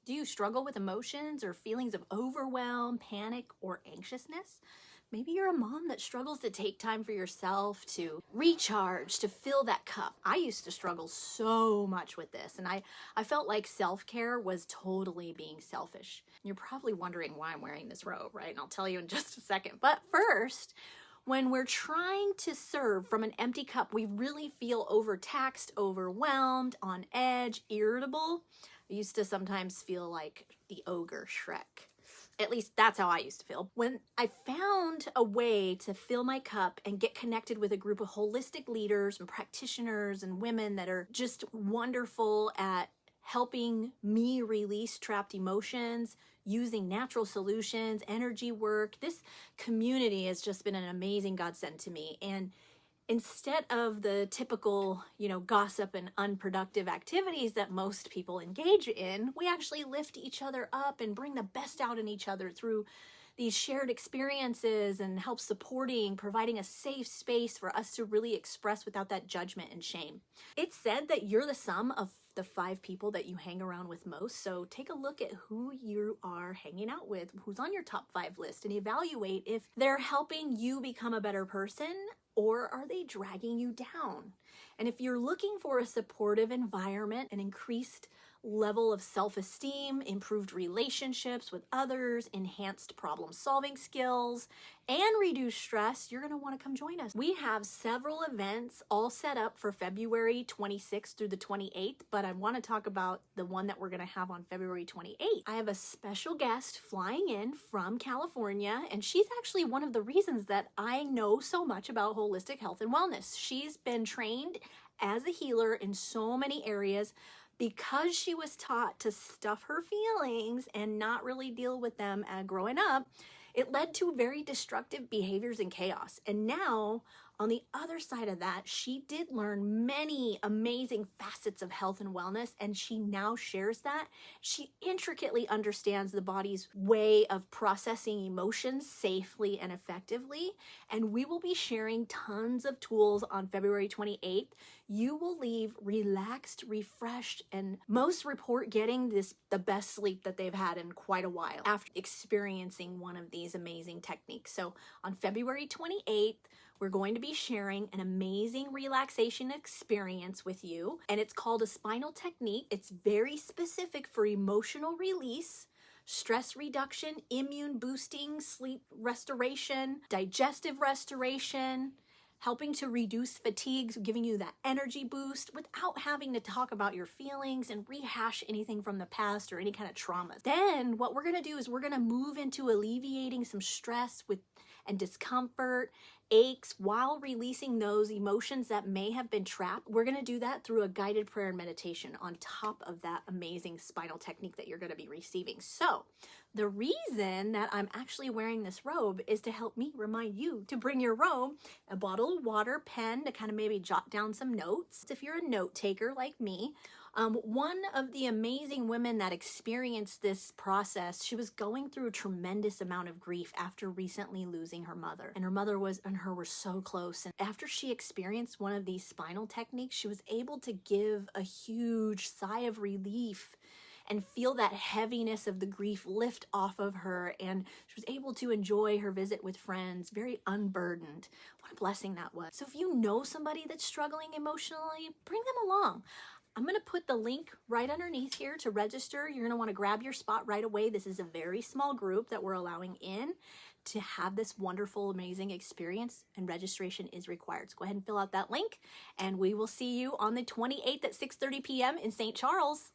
Do you struggle with emotions or feelings of overwhelm, panic, or anxiousness? Maybe you're a mom that struggles to take time for yourself, to recharge, to fill that cup. I used to struggle so much with this, and I felt like self-care was totally being selfish. You're probably wondering why I'm wearing this robe, right? And I'll tell you in just a second. But first, when we're trying to serve from an empty cup, we really feel overtaxed, overwhelmed, on edge, irritable. I used to sometimes feel like the ogre Shrek. At least that's how I used to feel. When I found a way to fill my cup and get connected with a group of holistic leaders and practitioners and women that are just wonderful at helping me release trapped emotions, using natural solutions, energy work, this community has just been an amazing godsend to me. And instead of the typical, gossip and unproductive activities that most people engage in, we actually lift each other up and bring the best out in each other through these shared experiences and help providing a safe space for us to really express without that judgment and shame. It's said that you're the sum of the 5 people that you hang around with most. So take a look at who you are hanging out with, who's on your top 5 list, and evaluate if they're helping you become a better person or are they dragging you down? And if you're looking for a supportive environment, an increased level of self-esteem, improved relationships with others, enhanced problem-solving skills, and reduced stress, you're going to want to come join us. We have several events all set up for February 26th through the 28th, but I want to talk about the one that we're going to have on February 28th. I have a special guest flying in from California, and she's actually one of the reasons that I know so much about holistic health and wellness. She's been trained as a healer in so many areas, because she was taught to stuff her feelings and not really deal with them growing up. It led to very destructive behaviors and chaos. And now, on the other side of that, she did learn many amazing facets of health and wellness, and she now shares that. She intricately understands the body's way of processing emotions safely and effectively, and we will be sharing tons of tools on February 28th. You will leave relaxed, refreshed, and most report getting the best sleep that they've had in quite a while after experiencing one of these amazing techniques. So on February 28th, we're going to be sharing an amazing relaxation experience with you, and it's called a spinal technique. It's very specific for emotional release, stress reduction, immune boosting, sleep restoration, digestive restoration, helping to reduce fatigue, giving you that energy boost without having to talk about your feelings and rehash anything from the past or any kind of trauma. Then what we're going to do is we're going to move into alleviating some stress and discomfort, aches, while releasing those emotions that may have been trapped. We're going to do that through a guided prayer and meditation on top of that amazing spinal technique that you're going to be receiving. So the reason that I'm actually wearing this robe is to help me remind you to bring your robe, a bottle of water, pen to kind of maybe jot down some notes. If you're a note taker like me, one of the amazing women that experienced this process, she was going through a tremendous amount of grief after recently losing her mother. And her mother and her were so close. And after she experienced one of these spinal techniques, she was able to give a huge sigh of relief and feel that heaviness of the grief lift off of her. And she was able to enjoy her visit with friends, very unburdened. What a blessing that was. So if you know somebody that's struggling emotionally, bring them along. I'm going to put the link right underneath here to register. You're going to want to grab your spot right away. This is a very small group that we're allowing in to have this wonderful, amazing experience, and registration is required. So go ahead and fill out that link, and we will see you on the 28th at 6:30 p.m. in St. Charles.